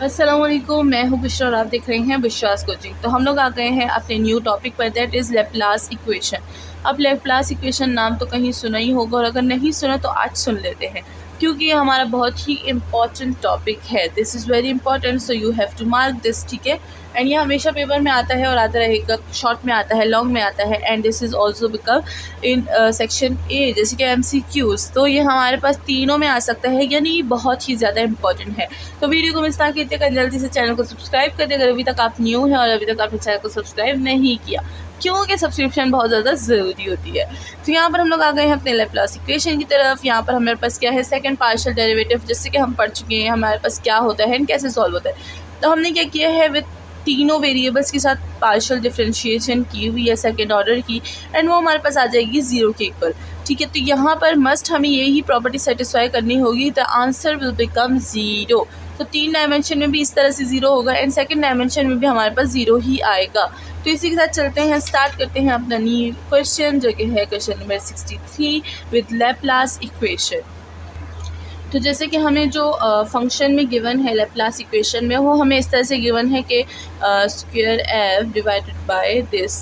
अस्सलामुअलैकुम, मैं हूँ बुशरा और आप देख रहे हैं बुशरास कोचिंग। तो हम लोग आ गए हैं अपने न्यू टॉपिक पर, दैट इज़ लेप्लास इक्वेशन। अब लेप्लास इक्वेशन नाम तो कहीं सुना ही होगा, और अगर नहीं सुना तो आज सुन लेते हैं, क्योंकि ये हमारा बहुत ही इम्पॉर्टेंट टॉपिक है। This is very important, so you have to mark this, ठीक है। एंड ये हमेशा पेपर में आता है और आता रहेगा, शॉर्ट में आता है, लॉन्ग में आता है, and this is also become in section A, जैसे कि MCQs। तो ये हमारे पास तीनों में आ सकता है, यानी बहुत ही ज़्यादा इंपॉर्टेंट है। तो वीडियो को मिस ना कीजिएगा, जल्दी से चैनल को सब्सक्राइब कर दे अगर अभी तक आप न्यू हैं और अभी तक आपने चैनल को सब्सक्राइब नहीं किया, क्योंकि सब्सक्रिप्शन बहुत ज़्यादा ज़रूरी होती है। तो यहाँ पर हम लोग आ गए हैं अपने लेप्लास इक्वेशन की तरफ। यहाँ पर हमारे पास क्या है, सेकंड पार्शियल डेरिवेटिव, जैसे कि हम पढ़ चुके हैं हमारे पास क्या होता है एंड कैसे सॉल्व होता है। तो हमने क्या किया है, विद तीनों वेरिएबल्स के साथ पार्शियल डिफरेंशिएशन की हुई है सेकेंड ऑर्डर की, एंड वो हमारे पास आ जाएगी ज़ीरो के इक्वल, ठीक है। तो यहाँ पर मस्ट हमें यही प्रॉपर्टी सेटिस्फाई करनी होगी, the answer will become zero. तो तीन डायमेंशन में भी इस तरह से ज़ीरो होगा एंड सेकंड डायमेंशन में भी हमारे पास ज़ीरो ही आएगा। तो इसी के साथ चलते हैं, स्टार्ट करते हैं अपना न्यू क्वेश्चन, जो कि है question number 63 with Laplace equation. तो जैसे कि हमें जो फंक्शन में गिवन है लेप्लास इक्वेशन में, वो हमें इस तरह से गिवन है कि square F divided by this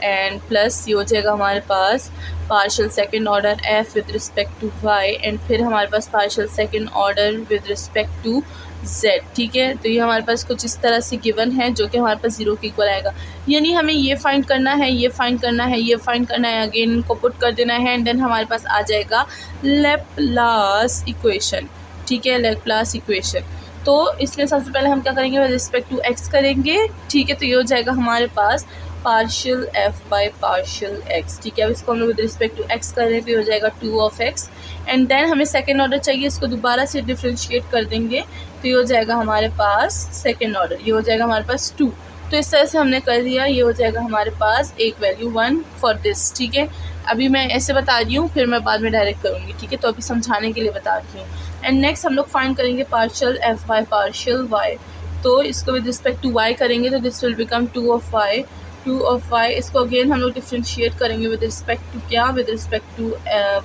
and plus ये हो जाएगा हमारे पास partial second order F with respect to Y, and फिर हमारे पास partial second order with respect to z, ठीक है। तो ये हमारे पास कुछ इस तरह से गिवन है, जो कि हमारे पास ज़ीरो के इक्वल आएगा। यानी हमें ये फाइंड करना है, ये फाइंड करना है, ये फाइंड करना है, अगेन इनको पुट कर देना है, एंड देन हमारे पास आ जाएगा लेप्लास इक्वेशन, ठीक है, लेप्लास इक्वेशन। तो इसलिए सबसे पहले हम क्या करेंगे, विद रिस्पेक्ट टू x करेंगे, ठीक है। तो ये हो जाएगा हमारे पास partial F by partial X, ठीक है। अब इसको हम लोग विद रिस्पेक्ट टू एक्स कर रहे हैं, तो ये हो जाएगा 2 ऑफ एक्स, एंड देन हमें सेकेंड ऑर्डर चाहिए, इसको दोबारा से डिफ्रेंशिएट कर देंगे, तो ये हो जाएगा हमारे पास सेकेंड ऑर्डर, ये हो जाएगा हमारे पास 2। तो इस तरह से हमने कर दिया, ये हो जाएगा हमारे पास एक वैल्यू 1 फॉर दिस, ठीक है। अभी मैं ऐसे बता रही हूँ, फिर मैं बाद में डायरेक्ट करूँगी, ठीक है। तो अभी समझाने के लिए बता रही हूँ। एंड नेक्स्ट हम लोग फाइंड करेंगे partial F by partial y. तो इसको विद रिस्पेक्ट टू वाई करेंगे, तो this will become 2 of y, 2 of y. इसको अगेन हम लोग डिफ्रेंशिएट करेंगे विद रिस्पेक्ट टू क्या, विद रिस्पेक्ट टू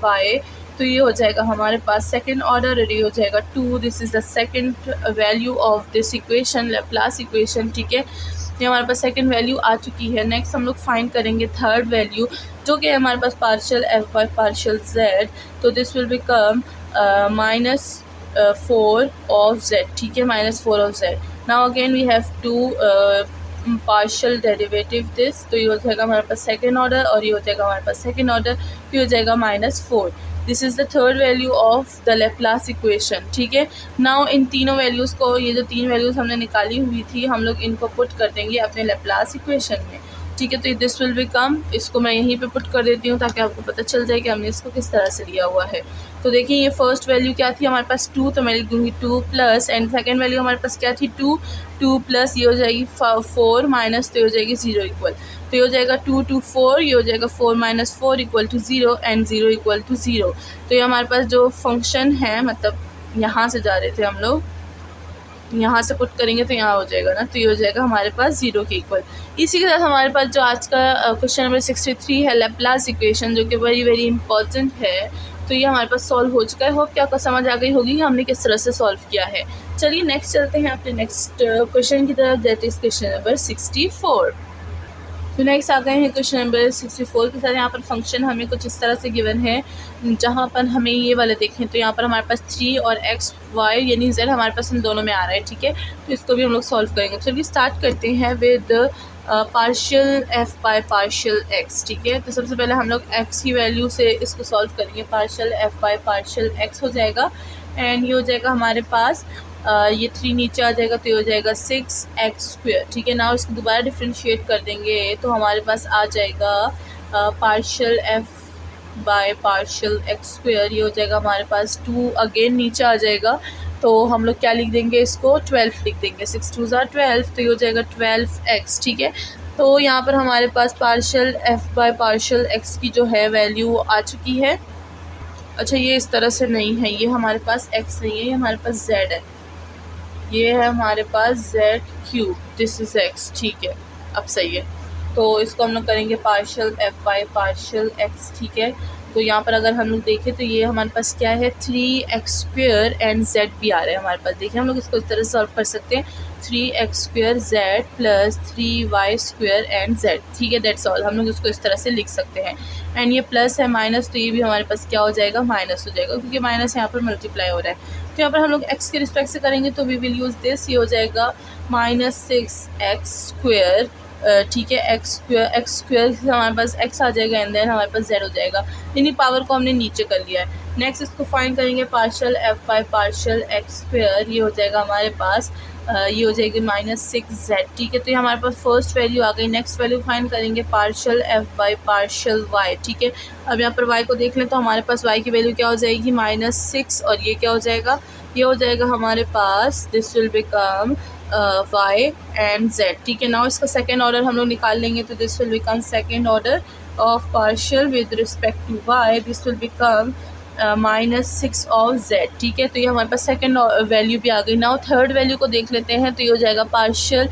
वाई। तो ये हो जाएगा हमारे पास सेकंड ऑर्डर, ये हो जाएगा 2। This is the second value of this equation, Laplace equation, ठीक है। ये हमारे पास सेकंड वैल्यू आ चुकी है। नेक्स्ट हम लोग फाइंड करेंगे थर्ड वैल्यू, जो कि हमारे पास partial F by partial Z. तो this will become -4 of Z, ठीक है, -4 of Z. Now again we have to partial derivative this, तो ये हो जाएगा हमारे पास सेकेंड ऑर्डर, और ये हो जाएगा हमारे पास सेकेंड ऑर्डर, तो ये हो जाएगा -4। This is the third value of the Laplace equation, ठीक है। नाउ इन तीनों वैल्यूज़ को, ये जो तीन वैल्यूज़ हमने निकाली हुई थी, हम लोग इनको पुट कर देंगे अपने लेप्लास इक्वेशन में, ठीक है। तो दिस विल बिकम, इसको मैं यहीं पे पुट कर देती हूँ ताकि आपको पता चल जाए कि हमने इसको किस तरह से लिया हुआ है। तो देखिए, ये फर्स्ट वैल्यू क्या थी हमारे पास 2, तो मैं लिख दूँगी 2 प्लस, एंड सेकेंड वैल्यू हमारे पास क्या थी 2 प्लस, ये हो जाएगी 4 माइनस, तो ये हो जाएगी 0 इक्वल। तो ये हो जाएगा 2 to 4, ये हो जाएगा 4 - 4 equal to 0, and 0 equal to 0। तो ये हमारे पास जो फंक्शन है, मतलब यहाँ से जा रहे थे हम लोग, यहाँ से पुट करेंगे तो यहाँ हो जाएगा ना, तो ये हो जाएगा हमारे पास 0 के इक्वल। इसी के साथ हमारे पास जो आज का क्वेश्चन नंबर 63 है, लेप्लास इक्वेशन, जो कि वेरी वेरी इंपॉर्टेंट है, तो ये हमारे पास सॉल्व हो चुका है। होप कि आपको समझ आ गई होगी कि हमने किस तरह से सॉल्व किया है। चलिए नेक्स्ट चलते हैं अपने नेक्स्ट क्वेश्चन की तरफ, दैट इज़ क्वेश्चन नंबर 64। तो नेक्स्ट आ गए हैं क्वेश्चन नंबर 64 के साथ। यहाँ पर फंक्शन हमें कुछ इस तरह से गिवन है, जहाँ पर हमें ये वाले देखें, तो यहाँ पर हमारे पास 3 और x y यानी z हमारे पास इन दोनों में आ रहा है, ठीक है। तो इसको भी हम लोग सॉल्व करेंगे। चलिए स्टार्ट करते हैं with partial F by partial X, ठीक है। तो सबसे पहले हम लोग x की वैल्यू से इसको सॉल्व करेंगे, partial F by partial x हो जाएगा, एंड ये हो जाएगा हमारे पास ये 3 नीचे आ जाएगा, तो ये हो जाएगा 6x², ठीक है। नाउ इसको दोबारा डिफ्रेंशिएट कर देंगे, तो हमारे पास आ जाएगा partial F by partial x², ये हो जाएगा हमारे पास 2, अगेन नीचे आ जाएगा, तो हम लोग क्या लिख देंगे, इसको 12 लिख देंगे, 6 2 = 12, तो ये हो जाएगा 12x, ठीक है। तो यहाँ पर हमारे पास partial F by partial X की जो है वैल्यू आ चुकी है। अच्छा, ये इस तरह से नहीं है, ये हमारे पास x नहीं है, ये हमारे पास z है, ये है हमारे पास z3, दिस इज़ x, ठीक है। अब सही है। तो इसको हम लोग करेंगे partial F by partial X, ठीक है। तो यहाँ पर अगर हम लोग देखें तो ये हमारे पास क्या है 3x² एंड z भी आ रहा है हमारे पास। देखिए हम लोग इसको इस तरह सॉल्व कर सकते हैं 3x² z plus 3y² and z, ठीक है, दैट्स ऑल। हम लोग इसको इस तरह से लिख सकते हैं। एंड ये प्लस है माइनस, तो ये भी हमारे पास क्या हो जाएगा माइनस हो जाएगा, क्योंकि माइनस यहाँ पर मल्टीप्लाई हो रहा है। तो यहाँ पर हम लोग x के रिस्पेक्ट से करेंगे तो वी विल यूज़ दिस, ये हो जाएगा -6x², ठीक है। x² से हमारे पास x आ जाएगा एंड देन हमारे पास z हो जाएगा, यानी पावर को हमने नीचे कर लिया है। नेक्स्ट इसको फाइंड करेंगे partial F by partial x², ये हो जाएगा हमारे पास ये हो जाएगी -6z, ठीक है। तो ये हमारे पास फर्स्ट वैल्यू आ गई। नेक्स्ट वैल्यू फाइंड करेंगे partial F by partial y, ठीक है। अब यहाँ पर y को देख लें तो हमारे पास y की वैल्यू क्या हो जाएगी -6, और ये क्या हो जाएगा, ये हो जाएगा हमारे पास this will become y and z, ठीक है। नाउ इसका सेकेंड ऑर्डर हम लोग निकाल लेंगे तो this will become second order of partial with respect to y, this will become -6 of z, ठीक है। तो ये हमारे पास सेकेंड वैल्यू भी आ गई। नाउ थर्ड वैल्यू को देख लेते हैं तो ये हो जाएगा partial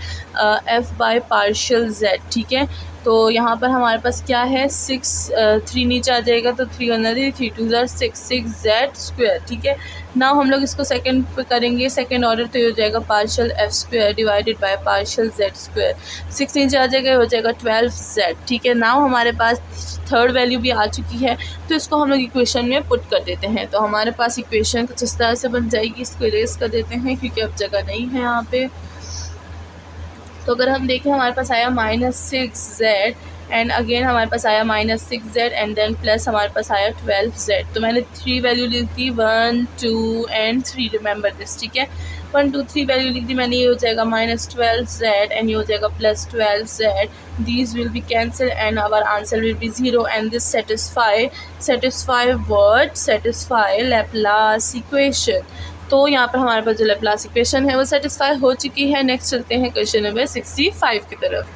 f by partial z, ठीक है। तो यहाँ पर हमारे पास क्या है 3 नीचे आ जाएगा तो 3 3 2 6z², ठीक है। नाउ हम लोग इसको सेकंड पे करेंगे सेकंड ऑर्डर, तो ये हो जाएगा partial f² divided by partial z², 6 नीचे आ जाएगा, हो जाएगा 12z, ठीक है। नाउ हमारे पास थर्ड वैल्यू भी आ चुकी है, तो इसको हम लोग इक्वेशन में पुट कर देते हैं। तो हमारे पास इक्वेशन कुछ इस तरह से बन जाएगी। इसको इरेज कर देते हैं क्योंकि अब जगह नहीं है यहाँ पे। तो अगर हम देखें हमारे पास आया -6z एंड अगेन हमारे पास आया -6z एंड देन प्लस हमारे पास आया 12z। तो मैंने 3 वैल्यू लिख दी 1 2 एंड 3, रिमेंबर दिस, ठीक है। 1 2 3 वैल्यू लिख दी मैंने, ये हो जाएगा -12z एंड ये हो जाएगा +12z, these will be cancelled and our answer will be 0 and this satisfy what, satisfy Laplace equation। तो यहाँ पर हमारे पास जो लैप्लास इक्वेशन है वो सेटिस्फाई हो चुकी है। नेक्स्ट चलते हैं क्वेश्चन नंबर 65 की तरफ।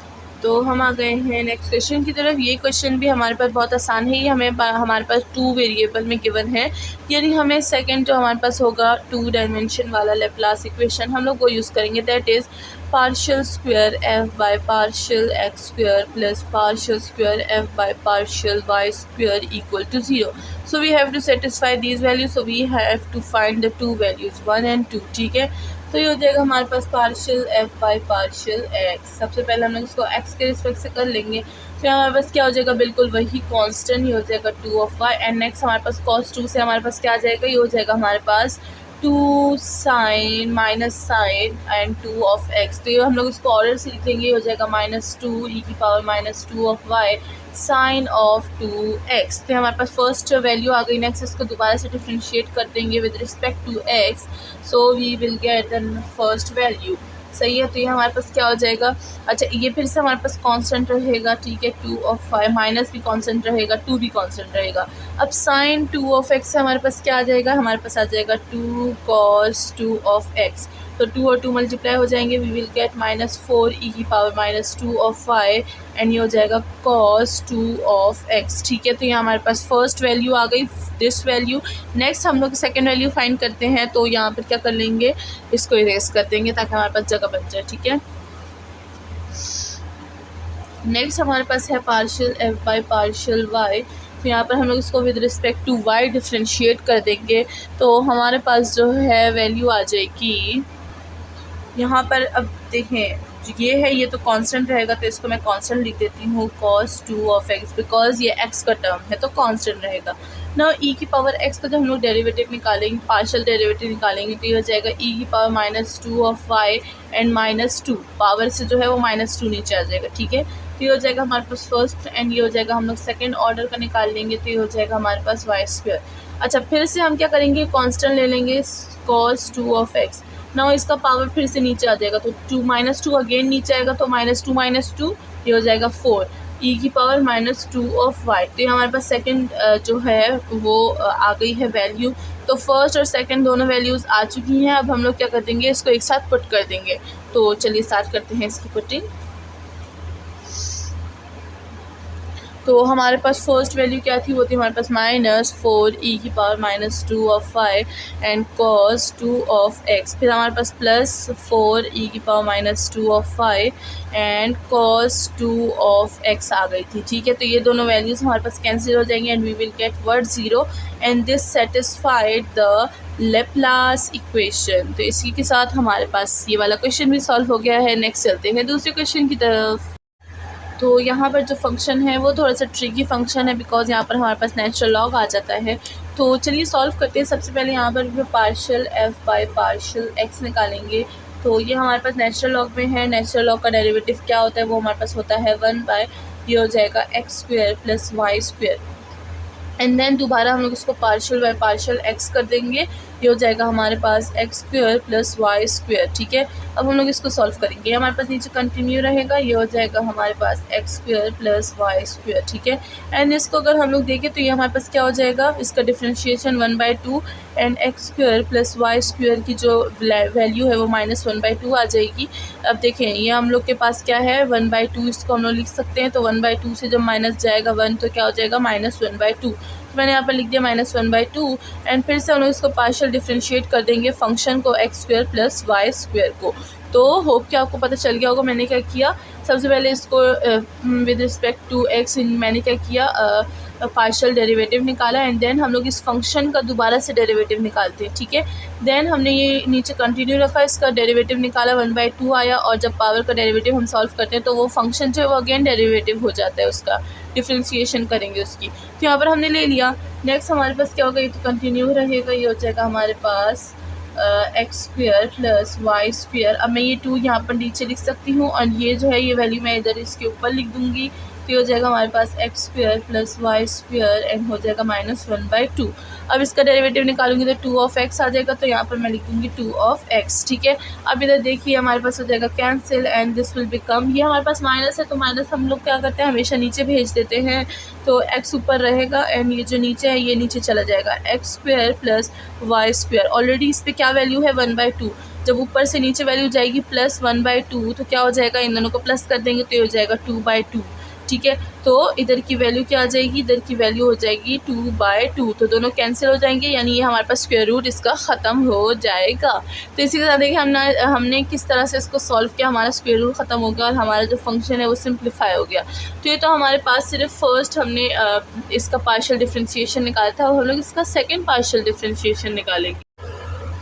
तो हम आ गए हैं नेक्स्ट क्वेश्चन की तरफ। ये क्वेश्चन भी हमारे पास बहुत आसान है। ये हमारे पास 2 वेरिएबल में गिवन है, यानी हमें सेकंड जो हमारे पास होगा 2 डायमेंशन वाला लैप्लास इक्वेशन हम लोग वो यूज़ करेंगे, that is partial square f by partial x square plus partial square f by partial y square equal to 0. So we have to satisfy these values, so we have to find the two values 1 and 2, ठीक है। तो ये हो जाएगा हमारे पास partial f by partial x। सबसे पहले हम लोग इसको x के रिस्पेक्ट से कर लेंगे, फिर हमारे पास क्या हो जाएगा बिल्कुल वही कांस्टेंट, ये हो जाएगा 2 ऑफ y एंड नेक्स्ट हमारे पास cos 2 से हमारे पास क्या आ जाएगा, ये हो जाएगा हमारे पास 2 sine minus sine and 2 of x। तो ये हम लोग इसको ऑर्डर से लिखेंगे, हो जाएगा -2 e की power -2 of y sine of 2x। तो हमारे पास फर्स्ट वैल्यू आ गई। नेक्स्ट इसको दोबारा से डिफ्रेंशिएट कर देंगे with respect to x, so we will get the first value, सही है। तो ये हमारे पास क्या हो जाएगा, अच्छा ये फिर से हमारे पास कांस्टेंट रहेगा, ठीक है। 2 ऑफ 5 माइनस भी कांस्टेंट रहेगा, 2 भी कांस्टेंट रहेगा। अब साइन 2 ऑफ x से हमारे पास क्या आ जाएगा, हमारे पास आ जाएगा 2 cos 2 ऑफ x। तो 2 और 2 मल्टीप्लाई हो जाएंगे, वी विल गेट -4 e की पावर -2 ऑफ y एंड ये हो जाएगा cos 2 ऑफ x, ठीक है। तो ये हमारे पास फर्स्ट वैल्यू आ गई, दिस वैल्यू। नेक्स्ट हम लोग सेकंड वैल्यू फाइंड करते हैं, तो यहाँ पर क्या कर लेंगे, इसको इरेज कर देंगे ताकि हमारे पास जगह बच जाए, ठीक है। नेक्स्ट हमारे पास है partial f by partial y। तो यहाँ पर हम लोग इसको with respect to y differentiate कर देंगे, तो हमारे पास जो है वैल्यू आ जाएगी यहाँ पर। अब देखें ये है, ये तो कांस्टेंट रहेगा, तो इसको मैं कांस्टेंट लिख देती हूँ cos 2 ऑफ x, बिकॉज ये x का टर्म है तो कांस्टेंट रहेगा ना। e की पावर x का जब हम लोग डेरिवेटिव निकालेंगे, पार्शियल डेरिवेटिव निकालेंगे, तो ये हो जाएगा e की power -2 of y and -2 power से जो है वो -2 नीचे आ जाएगा, ठीक है। तो ये हो जाएगा हमारे पास फर्स्ट एंड ये हो जाएगा हम लोग सेकेंड ऑर्डर का निकाल लेंगे, तो ये हो जाएगा हमारे पास y²। अच्छा फिर से हम क्या करेंगे, कांस्टेंट ले लेंगे cos 2 ऑफ x। ना इसका पावर फिर से नीचे आ जाएगा, तो 2 -2 अगेन नीचे आएगा, तो -2 ये हो जाएगा 4 e की पावर -2 ऑफ y। तो ये हमारे पास सेकंड जो है वो आ गई है वैल्यू। तो फर्स्ट और सेकंड दोनों वैल्यूज़ आ चुकी हैं। अब हम लोग क्या कर देंगे, इसको एक साथ पुट कर देंगे। तो चलिए स्टार्ट करते हैं इसकी पुटिंग। तो हमारे पास फर्स्ट वैल्यू क्या थी, वो थी हमारे पास -4e⁻²⁵ एंड cos 2 फिर हमारे पास +4e⁻² एंड cos 2 आ गई थी। ठीक है, तो ये दोनों वैल्यूज़ हमारे पास कैंसिल हो जाएंगे and we will get word 0 and this satisfied the Laplace equation. तो इसी के साथ हमारे पास ये वाला क्वेश्चन भी सॉल्व हो गया है। नेक्स्ट चलते हैं दूसरे क्वेश्चन की तरफ। तो यहाँ पर जो फंक्शन है वो थोड़ा सा ट्रिकी फंक्शन है, बिकॉज यहाँ पर हमारे पास नेचुरल लॉग आ जाता है। तो चलिए सॉल्व करते हैं। सबसे पहले यहाँ पर partial f bye partial x निकालेंगे। तो ये हमारे पास नेचुरल लॉग में है। नेचुरल लॉग का डेरिवेटिव क्या होता है, वो हमारे पास होता है 1/, ये हो जाएगा x² + y²। एंड देन दोबारा हम लोग इसको पार्शियल बाय पार्शियल x कर देंगे, ये हो जाएगा हमारे पास x² + y²। ठीक है, अब हम लोग इसको सॉल्व करेंगे। हमारे पास नीचे कंटिन्यू रहेगा, ये हो जाएगा हमारे पास x² + y²। ठीक है, एंड इसको अगर हम लोग देखें तो ये हमारे पास क्या हो जाएगा, इसका डिफ्रेंशिएशन 1/2 एंड x² + y² की जो वैल्यू है वो -1/2 आ जाएगी। अब देखें ये हम लोग के पास क्या है 1/2, इसको हम लोग लिख सकते हैं। तो 1/2 से जब माइनस जाएगा 1 तो क्या हो जाएगा -1/2। तो मैंने यहाँ पर लिख दिया -1/2 एंड फिर से हम लोग इसको पार्शियल डिफ्रेंशिएट कर देंगे फंक्शन को x² + y² को। तो होप कि आपको पता चल गया होगा मैंने क्या किया। सबसे पहले इसको विद रिस्पेक्ट टू x मैंने क्या किया, पार्शियल डेरिवेटिव निकाला एंड देन हम लोग इस फंक्शन का दोबारा से डेरिवेटिव निकालते हैं। ठीक है, देन हमने ये नीचे कंटिन्यू रखा, इसका डेरिवेटिव निकाला 1/2 आया, और जब पावर का डेरिवेटिव हम सॉल्व करते हैं तो वो फंक्शन जो है वो अगेन डेरिवेटिव हो जाता है, उसका डिफ्रेंशिएशन करेंगे उसकी। तो यहाँ पर हमने ले लिया। नेक्स्ट हमारे पास क्या होगा, ये तो कंटिन्यू रहेगा, ये हो जाएगा हमारे पास x² + y²। अब मैं ये 2 यहाँ पर नीचे लिख सकती हूँ और ये जो है ये वैल्यू मैं इधर इसके ऊपर लिख दूँगी। तो ये हो जाएगा हमारे पास x² + y² एंड हो जाएगा -1/2। अब इसका डेरिवेटिव निकालूंगी तो 2 आ जाएगा, तो यहाँ पर मैं लिख दूँगी 2 ठीक है, अब इधर देखिए हमारे पास हो जाएगा cancel and this will become, ये हमारे पास माइनस है तो माइनस हम लोग क्या करते हैं हमेशा नीचे भेज देते हैं। तो x ऊपर रहेगा एंड ये जो नीचे है ये नीचे चला जाएगा, x² + y²। ऑलरेडी इस पर क्या वैल्यू है 1/2, जब ऊपर से नीचे वैल्यू जाएगी +1/2 तो क्या हो जाएगा, इन दोनों को प्लस कर देंगे तो ये हो जाएगा 2/2। ठीक है, तो इधर की वैल्यू क्या आ जाएगी, इधर की वैल्यू हो जाएगी 2/2, तो दोनों कैंसिल हो जाएंगे, यानी ये हमारे पास स्क्वायर रूट इसका ख़त्म हो जाएगा। तो इसी के साथ देखिए हमने किस तरह से इसको सॉल्व किया, हमारा स्क्वायर रूट ख़त्म हो गया और हमारा जो फंक्शन है वो सिंप्लीफाई हो गया। तो ये तो हमारे पास सिर्फ फर्स्ट हमने इसका पार्शियल डिफ्रेंशिएशन निकाला था, और हम लोग इसका सेकेंड पार्शियल डिफ्रेंशिएशन निकालेंगे।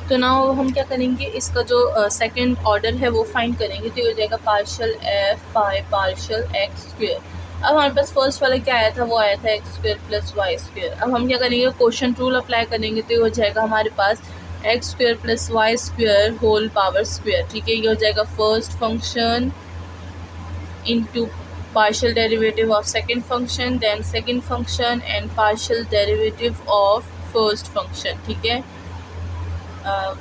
तो ना हम क्या करेंगे, इसका जो सेकंड ऑर्डर है वो फाइंड करेंगे। तो ये हो जाएगा partial f by partial x²। अब हमारे पास फर्स्ट वाला क्या आया था, वो आया था x² + y²। अब हम क्या करेंगे, क्वोशंट रूल अप्लाई करेंगे। तो ये हो जाएगा हमारे पास x² + y² whole power square. ठीक है, ये हो जाएगा first function into partial derivative of second function, then second function and partial derivative of first function। ठीक है,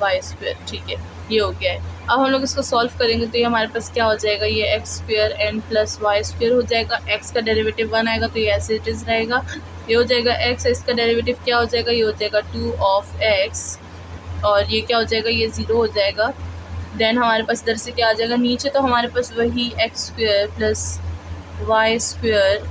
y²। ठीक है, ये हो गया है। अब हम लोग इसको सॉल्व करेंगे तो ये हमारे पास क्या हो जाएगा, ये x² एंड + y² हो जाएगा। x का डेरिवेटिव 1 आएगा तो ये ऐसे इट इज़ रहेगा, ये हो जाएगा x। इसका डेरिवेटिव क्या हो जाएगा, ये हो जाएगा 2 और ये क्या हो जाएगा, ये 0 हो जाएगा। देन हमारे पास इधर से क्या आ जाएगा, नीचे तो हमारे पास वही x² + y²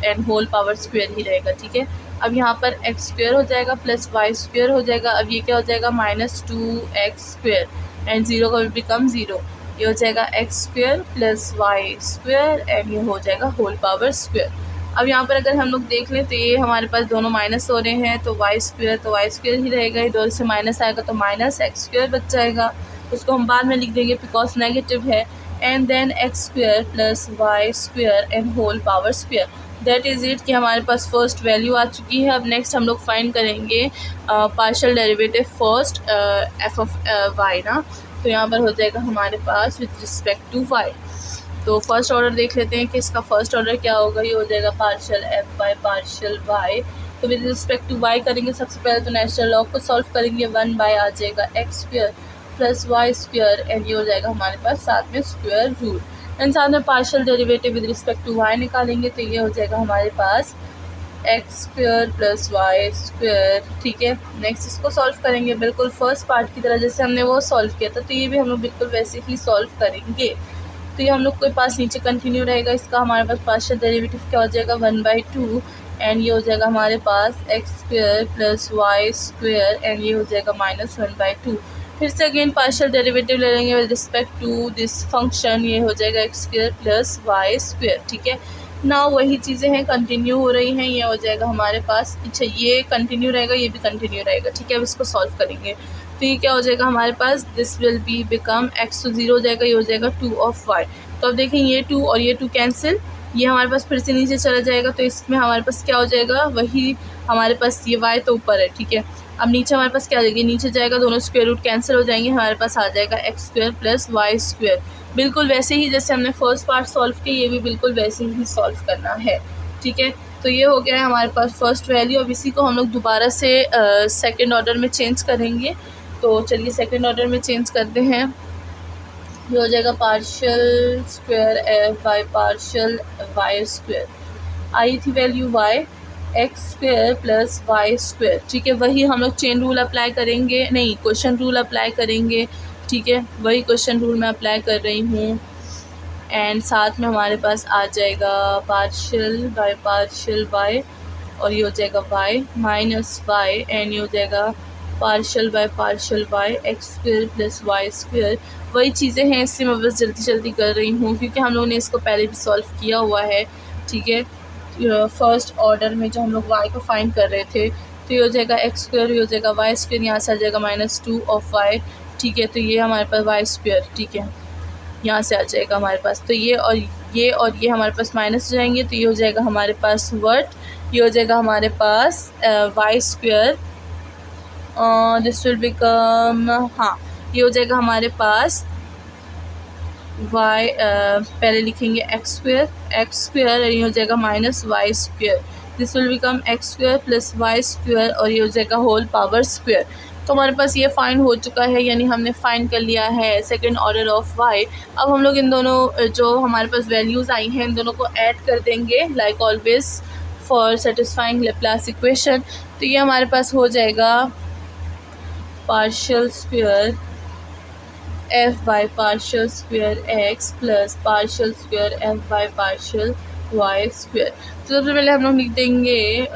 and whole power square ही रहेगा। ठीक है, अब यहाँ पर x² हो जाएगा + y² हो जाएगा। अब ये क्या हो जाएगा, -2x² एंड 0 का भी बिकम 0, ये हो जाएगा x² + y² एंड ये हो जाएगा होल पावर स्क्वायर। अब यहाँ पर अगर हम लोग देख लें तो ये हमारे पास दोनों माइनस हो रहे हैं, तो y² ही रहेगा, इधर से माइनस आएगा तो -x² बच जाएगा, उसको हम बाद में लिख देंगे बिकॉज नेगेटिव है। And then x² + y² and whole power square, that is it कि हमारे पास फर्स्ट वैल्यू आ चुकी है। अब नेक्स्ट हम लोग फाइंड करेंगे पार्शियल डेरिवेटिव फर्स्ट f(y) ना। तो यहाँ पर हो जाएगा हमारे पास विद रिस्पेक्ट टू y। तो फर्स्ट ऑर्डर देख लेते हैं कि इसका फर्स्ट ऑर्डर क्या होगा, ये हो जाएगा partial f by partial y। तो विद रिस्पेक्ट टू y करेंगे, सबसे पहले तो नेचुरल लॉग को सॉल्व करेंगे, 1/ आ जाएगा x² + y² एंड ये हो जाएगा हमारे पास साथ में स्क्वायर रूट। एंड साथ में partial derivative with respect to y निकालेंगे तो ये हो जाएगा हमारे पास x² + y²। ठीक है, नेक्स्ट इसको सॉल्व करेंगे बिल्कुल फर्स्ट पार्ट की तरह जैसे हमने वो सॉल्व किया था, तो ये भी हम लोग बिल्कुल वैसे ही सॉल्व करेंगे। तो ये हम लोग के पास नीचे कंटिन्यू रहेगा, इसका हमारे पास पार्शियल डेरिवेटिव क्या हो जाएगा, 1/2 एंड ये हो जाएगा हमारे पास X square plus Y square and ये हो जाएगा -1/2। फिर से अगेन पार्शियल डेरिवेटिव ले लेंगे with respect to this function, ये हो जाएगा x square plus Y square. ठीक है, ना वही चीज़ें हैं कंटिन्यू हो रही हैं, ये हो जाएगा हमारे पास, अच्छा ये कंटिन्यू रहेगा, ये भी कंटिन्यू रहेगा। ठीक है, अब इसको सॉल्व करेंगे तो ये क्या हो जाएगा हमारे पास, this will be become X तो 0 हो जाएगा, ये हो जाएगा 2 ऑफ वाई। तो अब देखें ये 2 और ये 2 कैंसिल, ये हमारे पास फिर से नीचे चला जाएगा, तो इसमें हमारे पास क्या हो जाएगा, वही हमारे पास ये y तो ऊपर है। ठीक है, अब नीचे हमारे पास क्या आ जाएगी, नीचे जाएगा, दोनों स्क्वायर रूट कैंसिल हो जाएंगे, हमारे पास आ जाएगा x square plus Y square. बिल्कुल वैसे ही जैसे हमने फर्स्ट पार्ट सॉल्व किया, ये भी बिल्कुल वैसे ही सॉल्व करना है। ठीक है, तो ये हो गया है हमारे पास फर्स्ट वैल्यू। अब इसी को हम लोग दोबारा से सेकेंड ऑर्डर में चेंज करेंगे। तो चलिए सेकेंड ऑर्डर में चेंज करते हैं। ये हो जाएगा partial square F by partial Y square. आई थी value Y, x square plus Y square. ठीक है, वही हम लोग चेन रूल अप्लाई करेंगे, नहीं क्वेश्चन रूल अप्लाई करेंगे। ठीक है, वही क्वेश्चन रूल मैं अप्लाई कर रही हूँ। एंड साथ में हमारे पास आ जाएगा पार्शियल बाय पार्शियल वाई और ये हो जाएगा वाई माइनस वाई एंड ये हो जाएगा partial by partial y x square plus Y square. वही चीज़ें हैं, इससे मैं बस जल्दी जल्दी कर रही हूँ क्योंकि हम लोगों ने इसको पहले भी सॉल्व किया हुआ है। ठीक है, फर्स्ट ऑर्डर में जो हम लोग y को फाइंड कर रहे थे, तो ये हो जाएगा एक्स स्क्वायर, ये हो जाएगा वाई स्क्वायर, यहाँ से आ जाएगा -2 ऑफ वाई। ठीक है, तो ये हमारे पास वाई स्क्वायर, ठीक है, यहाँ से आ जाएगा हमारे पास। तो ये हमारे पास माइनस हो जाएंगे, तो ये हो जाएगा हमारे पास वर्ड, ये हो जाएगा हमारे पास Y square, this will become, हाँ ये हो जाएगा हमारे पास y, पहले लिखेंगे एक्स स्क्वायर और ये हो जाएगा minus y square. This will become x square plus Y square और ये हो जाएगा होल पावर स्क्वायर। तो हमारे पास ये फाइंड हो चुका है, यानी हमने फाइंड कर लिया है सेकंड ऑर्डर ऑफ y। अब हम लोग इन दोनों जो हमारे पास वैल्यूज़ आई हैं, इन दोनों को ऐड कर देंगे like always for satisfying Laplace equation. तो ये हमारे पास हो जाएगा partial square f by partial square x plus partial square f by partial y square. तो सबसे पहले हम लोग लिख देंगे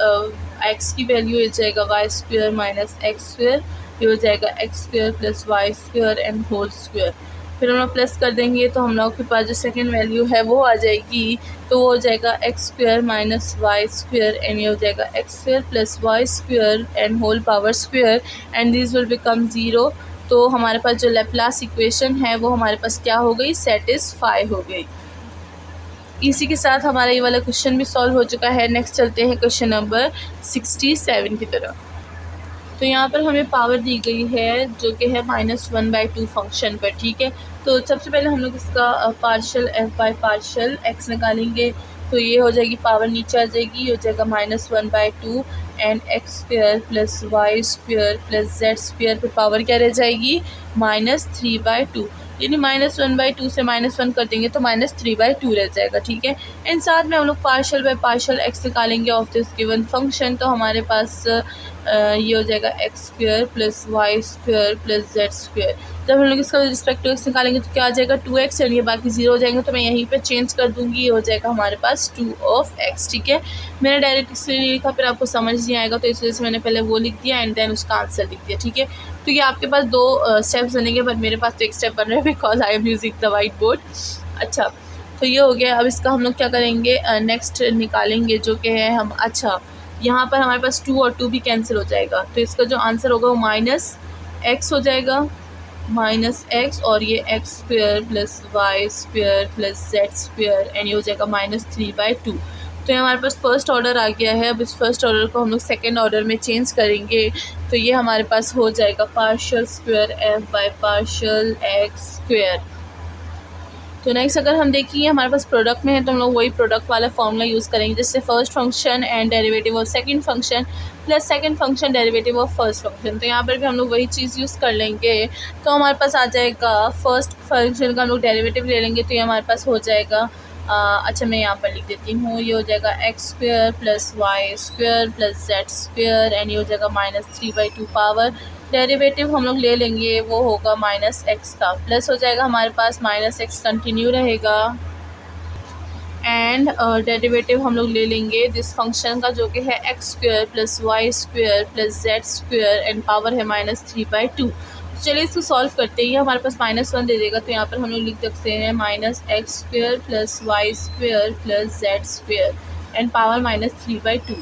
x की वैल्यू हो जाएगा y square minus x square, ये हो जाएगा x square plus Y square and whole square. फिर हम लोग प्लस कर देंगे तो हम लोग के पास जो सेकेंड वैल्यू है वो आ जाएगी, तो वो हो जाएगा x square minus y square and ये हो जाएगा x square plus Y square and whole power square and this will become 0। तो हमारे पास जो लेप्लास इक्वेशन है वो हमारे पास क्या हो गई, सेटिस्फाई हो गई। इसी के साथ हमारा ये वाला क्वेश्चन भी सॉल्व हो चुका है। नेक्स्ट चलते हैं क्वेश्चन नंबर 67 की तरफ। तो यहाँ पर हमें पावर दी गई है जो कि है -1/2 फंक्शन पर। ठीक है, तो सबसे पहले हम लोग इसका partial f by partial x निकालेंगे। तो ये हो जाएगी पावर नीचे आ जाएगी, ये हो जाएगा -1/2 and x square plus Y square plus z square पर पावर क्या रह जाएगी, -3/2। यानी -1/2 से -1 कर देंगे तो -3/2 रह जाएगा। ठीक है, एंड साथ में हम लोग पार्शियल बाय पार्शियल x निकालेंगे ऑफ दिस गिवन फंक्शन। तो हमारे पास ये हो जाएगा x square plus Y square plus z square. जब हम लोग इसका रिस्पेक्ट टू एक्स निकालेंगे तो क्या आ जाएगा 2x और ये बाकी 0 हो जाएंगे, तो मैं यहीं पे चेंज कर दूंगी, ये हो जाएगा हमारे पास 2 ऑफ x। ठीक है, मैंने डायरेक्ट इसलिए लिखा, फिर आपको समझ नहीं आएगा तो इस वजह से मैंने पहले वो लिख दिया एंड देन उसका आंसर लिख दिया। ठीक है, तो ये आपके पास 2 स्टेप्स बनेंगे, बट मेरे पास तो एक स्टेप बन रहा है because I am using the white board. अच्छा, तो ये हो गया। अब इसका हम लोग क्या करेंगे, नेक्स्ट निकालेंगे जो कि है हम, अच्छा यहाँ पर हमारे पास 2 और 2 भी कैंसिल हो जाएगा, तो इसका जो आंसर होगा वो -x हो जाएगा, -x और ये x square plus Y square plus z square and ये हो जाएगा -3/2। तो ये हमारे पास फर्स्ट ऑर्डर आ गया है। अब इस फर्स्ट ऑर्डर को हम लोग सेकेंड ऑर्डर में चेंज करेंगे, तो ये हमारे पास हो जाएगा partial square f by partial x square. तो नेक्स्ट अगर हम देखेंगे हमारे पास प्रोडक्ट में है तो हम लोग वही प्रोडक्ट वाला फॉर्मूला यूज़ करेंगे, जैसे first function and derivative of second function plus second function derivative of first function. तो यहाँ पर भी हम लोग वही चीज़ यूज़ कर लेंगे। तो हमारे पास आ जाएगा फर्स्ट फंक्शन का हम लोग डेरिवेटिव ले लेंगे, तो ये हमारे पास हो जाएगा, अच्छा मैं यहाँ पर लिख देती हूँ, ये हो जाएगा x square plus Y square plus z square and ये हो जाएगा -3/2 पावर। डेरिवेटिव हम लोग ले लेंगे, वो होगा -x का, प्लस हो जाएगा हमारे पास -x कंटिन्यू रहेगा एंड डेरिवेटिव हम लोग ले लेंगे दिस फंक्शन का, जो कि है x square plus Y square plus z square and power है -3/2। चलिए इसको सॉल्व करते हैं। ये हमारे पास -1 दे देगा, तो यहाँ पर हम लोग लिख सकते हैं -x square plus Y square plus z square and power -3/2।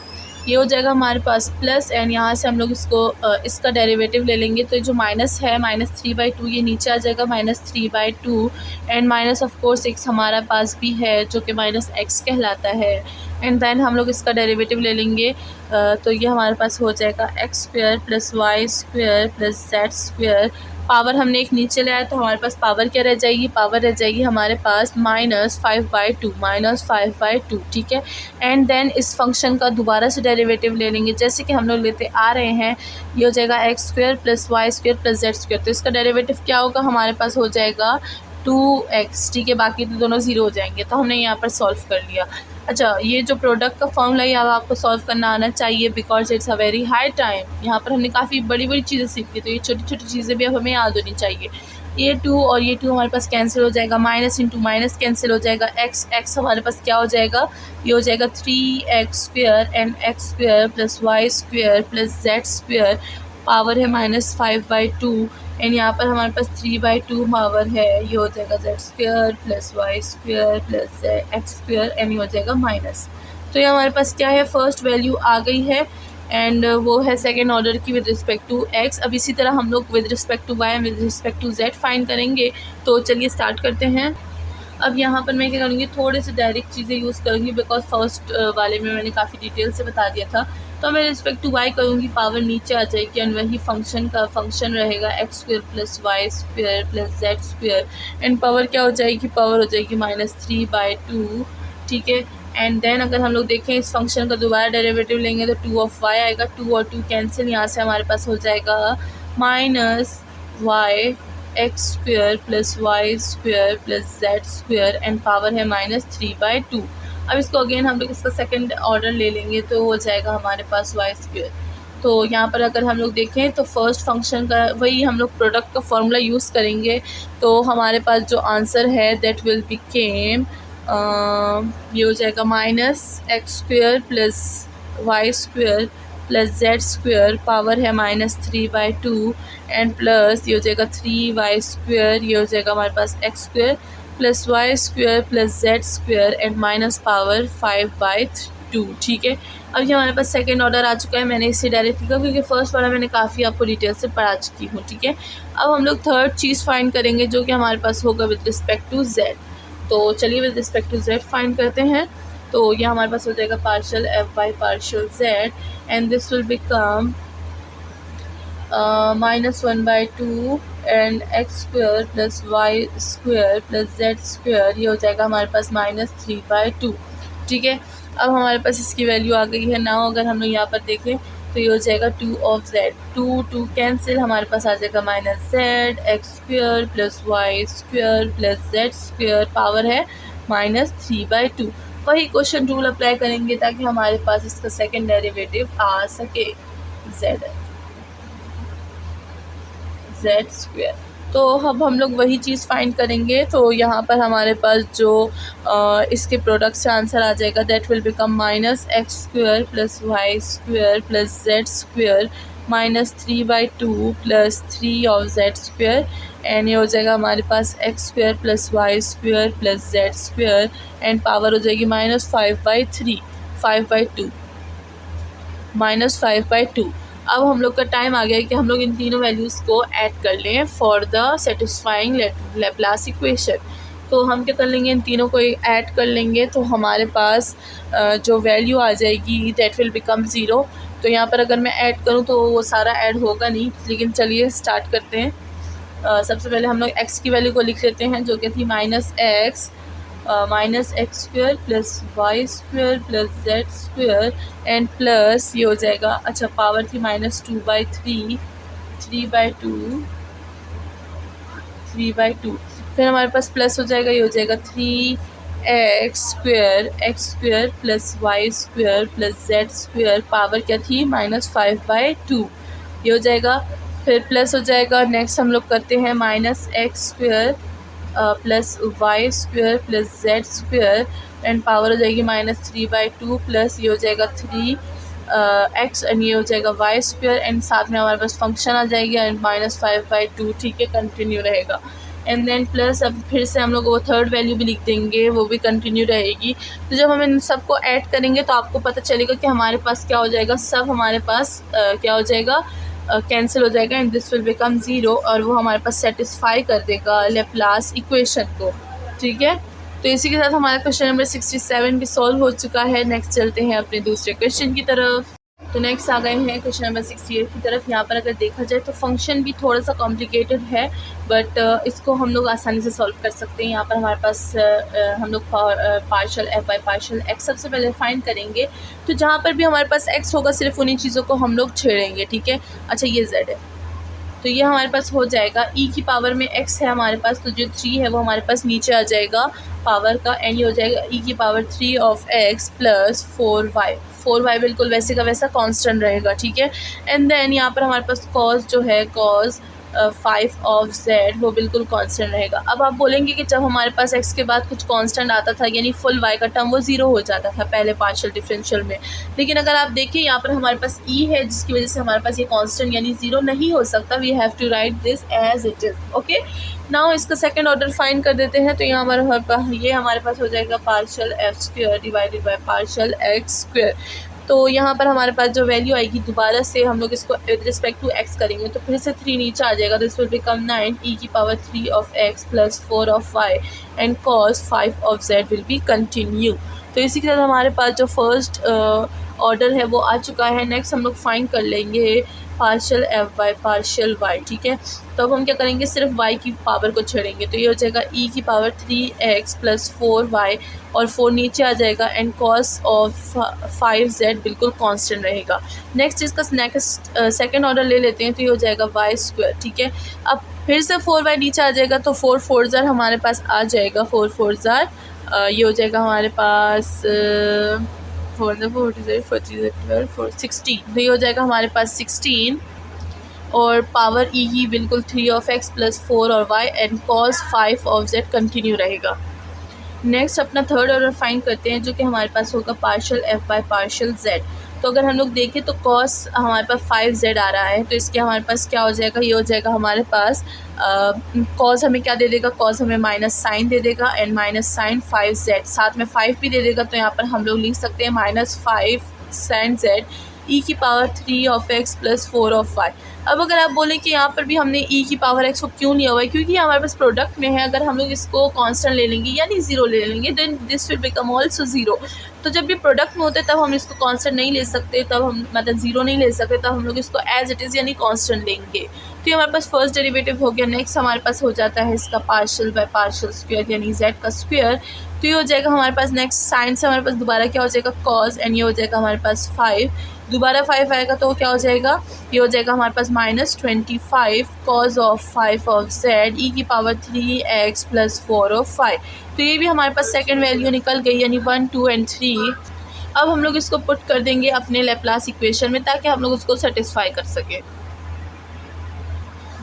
ये हो जाएगा हमारे पास प्लस, एंड यहाँ से हम लोग इसका डेरिवेटिव ले लेंगे, तो जो माइनस है -3/2 ये नीचे आ जाएगा -3/2 and minus of course x हमारा पास भी है जो कि -x कहलाता है। एंड देन हम लोग इसका डेरिवेटिव ले लेंगे, तो ये हमारे पास हो जाएगा x square plus Y square plus z square. Power हमने एक नीचे लाया, तो हमारे पास पावर क्या रह जाएगी, पावर रह जाएगी हमारे पास -5/2 ठीक है। एंड देन इस फंक्शन का दोबारा से डेरिवेटिव ले लेंगे, जैसे कि हम लोग लेते आ रहे हैं। ये हो जाएगा x square plus Y square plus z square, तो इसका डेरिवेटिव क्या होगा, हमारे पास हो जाएगा 2x ठीक है। बाकी तो दोनों ज़ीरो हो जाएंगे, तो हमने यहाँ पर सॉल्व कर लिया। अच्छा, ये जो प्रोडक्ट का फॉर्मूला है अब आपको सॉल्व करना आना चाहिए, because it's a very high time. यहाँ पर हमने काफ़ी बड़ी बड़ी चीज़ें सीखी, तो ये छोटी छोटी चीज़ें भी अब हमें याद होनी चाहिए। ये 2 और ये 2 हमारे पास कैंसिल हो जाएगा, माइनस इंटू माइनस कैंसिल हो जाएगा, x हमारे पास क्या हो जाएगा, ये हो जाएगा 3x square and x square plus Y square plus z square, power है -5/2 एंड यहाँ पर हमारे पास 3/2 पावर है। ये हो जाएगा z square plus Y square plus x square and ये हो जाएगा माइनस। तो ये हमारे पास क्या है, फर्स्ट वैल्यू आ गई है एंड वो है सेकेंड ऑर्डर की विद रिस्पेक्ट टू एक्स। अब इसी तरह हम लोग with respect to Y and with respect to z find करेंगे। तो चलिए स्टार्ट करते हैं। अब यहाँ पर मैं क्या करूँगी, थोड़े से डायरेक्ट चीज़ें यूज़ करूँगी, बिकॉज फर्स्ट वाले में मैंने काफ़ी डिटेल से बता दिया था। तो मैं रिस्पेक्ट टू वाई करूँगी, पावर नीचे आ जाएगी एंड वही फंक्शन का फंक्शन रहेगा x square plus Y square plus z square and power क्या हो जाएगी, पावर हो जाएगी -3/2 ठीक है। एंड देन अगर हम लोग देखें इस फंक्शन का दोबारा डेरिवेटिव लेंगे तो 2 ऑफ वाई आएगा, 2 और 2 कैंसिल, यहाँ से हमारे पास हो जाएगा -y x square plus Y square plus z square and power है -3/2। अब इसको अगेन हम लोग इसका सेकंड ऑर्डर ले लेंगे, तो हो जाएगा हमारे पास वाई स्क्वायर। तो यहाँ पर अगर हम लोग देखें तो फर्स्ट फंक्शन का वही हम लोग प्रोडक्ट का फॉर्मूला यूज़ करेंगे, तो हमारे पास जो आंसर है दैट विल बिकेम, ये हो जाएगा -x square plus Y square plus z square, power है -3/2 एंड प्लस ये हो जाएगा 3y स्क्वायर, ये हो जाएगा हमारे पास x square plus Y square plus z square and minus power 5/2 ठीक है। अब ये हमारे पास सेकंड ऑर्डर आ चुका है, मैंने इसे डायरेक्ट लिखा क्योंकि फर्स्ट वाला मैंने काफ़ी आपको डिटेल से पढ़ा चुकी हूँ ठीक है। अब हम लोग थर्ड चीज़ फाइंड करेंगे जो कि हमारे पास होगा विद रिस्पेक्ट टू जेड। तो चलिए with respect to z find करते हैं। तो यह हमारे पास हो जाएगा partial F by partial z and this will become -1/2 and x square plus Y square plus z square, ये हो जाएगा हमारे पास -3/2 ठीक है। अब हमारे पास इसकी वैल्यू आ गई है। नाउ अगर हम लोग यहाँ पर देखें तो ये हो जाएगा 2 ऑफ जेड, 2 कैंसिल, हमारे पास आ जाएगा -z x square plus Y square plus z square, power है -3/2। वही क्वेश्चन रूल अप्लाई करेंगे ताकि हमारे पास इसका सेकंड डेरिवेटिव आ सके, जेड स्क्वायर। तो अब हम लोग वही चीज़ फाइंड करेंगे। तो यहाँ पर हमारे पास जो इसके प्रोडक्ट से आंसर आ जाएगा that will become -x square plus Y square plus z square -3/2 plus 3 of z square and ये हो जाएगा हमारे पास x square plus Y square plus z square and power हो जाएगी -5/2 -5/2। अब हम लोग का टाइम आ गया है कि हम लोग इन तीनों वैल्यूज़ को ऐड कर लें for the satisfying Laplace equation. तो हम क्या कर लेंगे, इन तीनों को ऐड कर लेंगे, तो हमारे पास जो वैल्यू आ जाएगी दैट विल बिकम 0। तो यहाँ पर अगर मैं ऐड करूँ तो वो सारा ऐड होगा नहीं, लेकिन चलिए स्टार्ट करते हैं। सबसे पहले हम लोग x की वैल्यू को लिख लेते हैं जो कि थी -x square plus Y square plus z square and plus ये हो जाएगा, अच्छा पावर थी -2/3 3/2 फिर हमारे पास प्लस हो जाएगा, ये हो जाएगा 3x square plus Y square plus z square, power क्या थी -5/2 ये हो जाएगा। फिर प्लस हो जाएगा, नेक्स्ट हम लोग करते हैं -x square plus Y square plus z square and power हो जाएगी -3/2 प्लस ये हो जाएगा 3 एक्स एंड ये हो जाएगा वाई स्क्वायर एंड साथ में हमारे पास फंक्शन आ जाएगी एंड -5/2, ठीक है, कंटिन्यू रहेगा। एंड देन प्लस अब फिर से हम लोग वो थर्ड वैल्यू भी लिख देंगे, वो भी कंटिन्यू रहेगी। तो जब हम इन सबको ऐड करेंगे तो आपको पता चलेगा कि हमारे पास क्या हो जाएगा, सब हमारे पास क्या हो जाएगा, कैंसिल हो जाएगा एंड दिस विल बिकम 0 और वो हमारे पास सेटिस्फाई कर देगा लेप्लास इक्वेशन को, ठीक है। तो इसी के साथ हमारा क्वेश्चन नंबर 67 भी सॉल्व हो चुका है। नेक्स्ट चलते हैं अपने दूसरे क्वेश्चन की तरफ। तो नेक्स्ट आ गए हैं क्वेश्चन नंबर 68 की तरफ। यहाँ पर अगर देखा जाए तो फंक्शन भी थोड़ा सा कॉम्प्लिकेटेड है बट इसको हम लोग आसानी से सॉल्व कर सकते हैं। यहाँ पर हमारे पास हम लोग partial F by partial x सबसे पहले फाइंड करेंगे। तो जहाँ पर भी हमारे पास एक्स होगा सिर्फ उन्हीं चीज़ों को हम लोग छेड़ेंगे, ठीक है। अच्छा ये जेड है तो ये हमारे पास हो जाएगा ई की पावर में एक्स है हमारे पास, तो जो 3 है वो हमारे पास नीचे आ जाएगा पावर का एंड ये हो जाएगा ई की power 3 of x plus 4y बिल्कुल वैसे का वैसा कांस्टेंट रहेगा, ठीक है। एंड देन यहाँ पर हमारे पास कॉस जो है कॉस 5 ऑफ जेड वो बिल्कुल कांस्टेंट रहेगा। अब आप बोलेंगे कि जब हमारे पास एक्स के बाद कुछ कांस्टेंट आता था यानी फुल वाई का टर्म वो 0 हो जाता था पहले पार्शियल डिफरेंशियल में, लेकिन अगर आप देखिए यहाँ पर हमारे पास ई है जिसकी वजह से हमारे पास ये कांस्टेंट यानी 0 नहीं हो सकता। We have to write this as it is, okay. Now इसका सेकंड ऑर्डर फाइंड कर देते हैं। तो यहाँ ये हमारे पास हो जाएगा partial F square divided by partial x square. तो यहाँ पर हमारे पास जो वैल्यू आएगी दोबारा से हम लोग इसको विद रिस्पेक्ट टू एक्स करेंगे तो फिर से 3 नीचे आ जाएगा। दिस विल बिकम 9 ई की power 3 of x plus 4 of y and cos 5 of z will be continue. तो इसी के साथ हमारे पास जो फर्स्ट ऑर्डर है वो आ चुका है। नेक्स्ट हम लोग फाइंड कर लेंगे partial F by partial y, ठीक है। तो अब हम क्या करेंगे, सिर्फ वाई की पावर को छेड़ेंगे। तो ये हो जाएगा ई की पावर 3x प्लस 4y और 4 नीचे आ जाएगा एंड कॉस ऑफ 5z बिल्कुल कांस्टेंट रहेगा। नेक्स्ट इसका सेकंड ऑर्डर ले लेते हैं तो ये हो जाएगा वाई स्क्वायर, ठीक है। अब फिर से 4y नीचे आ जाएगा तो 4 4 ज़ार हमारे पास आ जाएगा, 4 4 ज़ार ये हो जाएगा हमारे पास 16। तो ये हो जाएगा हमारे पास 16 और पावर ई की बिल्कुल 3 ऑफ एक्स प्लस 4 और y and cos 5 of z continue रहेगा। नेक्स्ट अपना थर्ड ऑर्डर फाइंड करते हैं जो कि हमारे पास होगा partial F by partial Z. तो अगर हम लोग देखें तो कॉस हमारे पास 5z आ रहा है तो इसके हमारे पास क्या हो जाएगा, ये हो जाएगा हमारे पास कॉस हमें क्या दे देगा, कॉस हमें माइनस साइन दे देगा एंड माइनस साइन 5z साथ में 5 भी दे देगा। तो यहाँ पर हम लोग लिख सकते हैं -5 sin z ई की power 3 of x plus 4 of y. अब अगर आप बोलें कि यहाँ पर भी हमने ई की पावर एक्स को क्यों लिया हुआ है, क्योंकि ये हमारे पास प्रोडक्ट में है। अगर हम लोग इसको कांस्टेंट ले लेंगे यानी 0 ले लेंगे then this will become also 0। तो जब भी प्रोडक्ट में होते तब हम इसको कांस्टेंट नहीं ले सकते, तब हम मतलब 0 नहीं ले सकते, तब हम लोग इसको एज इट इज़ यानी कांस्टेंट लेंगे। तो ये हमारे पास फर्स्ट डेरिवेटिव हो गया। नेक्स्ट हमारे पास हो जाता है इसका पार्शियल बाय पार्शियल स्क्वायर यानी जेड का स्क्वायर। तो ये हो जाएगा हमारे पास नेक्स्ट साइन से हमारे पास दोबारा क्या हो जाएगा कॉस एंड ये हो जाएगा हमारे पास 5, दोबारा 5 आएगा तो क्या हो जाएगा, ये हो जाएगा हमारे पास -25 कॉस ऑफ 5 ऑफ जेड ई की पावर 3x प्लस 4 ऑफ 5। तो ये भी हमारे पास सेकंड वैल्यू निकल गई यानी 1 2 एंड 3। अब हम लोग इसको पुट कर देंगे अपने लेप्लास इक्वेशन में ताकि हम लोग उसको सेटिस्फाई कर सकें।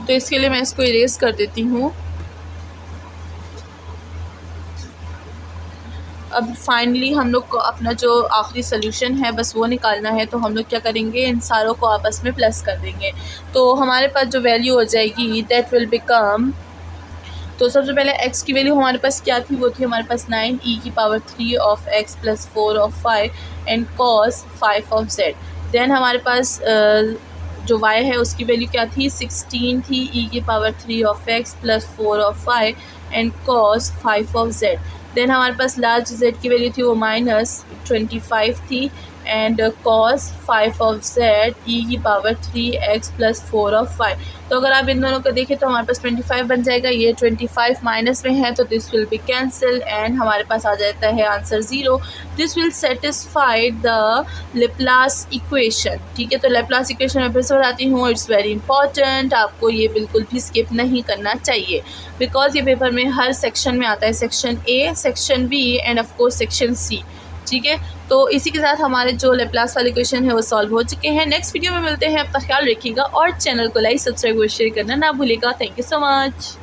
तो इसके लिए मैं इसको इरेज कर देती हूँ। अब फाइनली हम लोग को अपना जो आखिरी सोल्यूशन है बस वो निकालना है। तो हम लोग क्या करेंगे, इन सारों को आपस में प्लस कर देंगे। तो हमारे पास जो वैल्यू हो जाएगी दैट विल बिकम, तो सबसे पहले x की वैल्यू हमारे पास क्या थी, वो थी हमारे पास 9 ई की power 3 of x plus 4 of 5 and cos 5 of z। Then हमारे पास जो y है उसकी वैल्यू क्या थी, 16 थी ई की power 3 of x plus 4 of 5 and cos 5 of z। Then हमारे पास लार्ज z की वैल्यू थी वो -25 थी and cos 5 of z e की पावर 3x प्लस 4 ऑफ 5। तो अगर आप इन दोनों को देखें तो हमारे पास 25 बन जाएगा, ये 25 माइनस में है तो this will B cancel and हमारे पास आ जाता है answer 0। This will satisfy the Laplace equation, ठीक है। तो लेप्लास इक्वेशन मैं फिर से बताती हूँ, इट्स वेरी इंपॉर्टेंट, आपको ये बिल्कुल भी स्किप नहीं करना चाहिए बिकॉज ये पेपर में हर सेक्शन में आता है, section A, section B and of course section C, ठीक है। तो इसी के साथ हमारे जो लेप्लास वाले क्वेश्चन है वो सॉल्व हो चुके हैं। नेक्स्ट वीडियो में मिलते हैं, अपना ख्याल रखिएगा और चैनल को लाइक सब्सक्राइब और शेयर करना ना भूलिएगा। Thank you so much.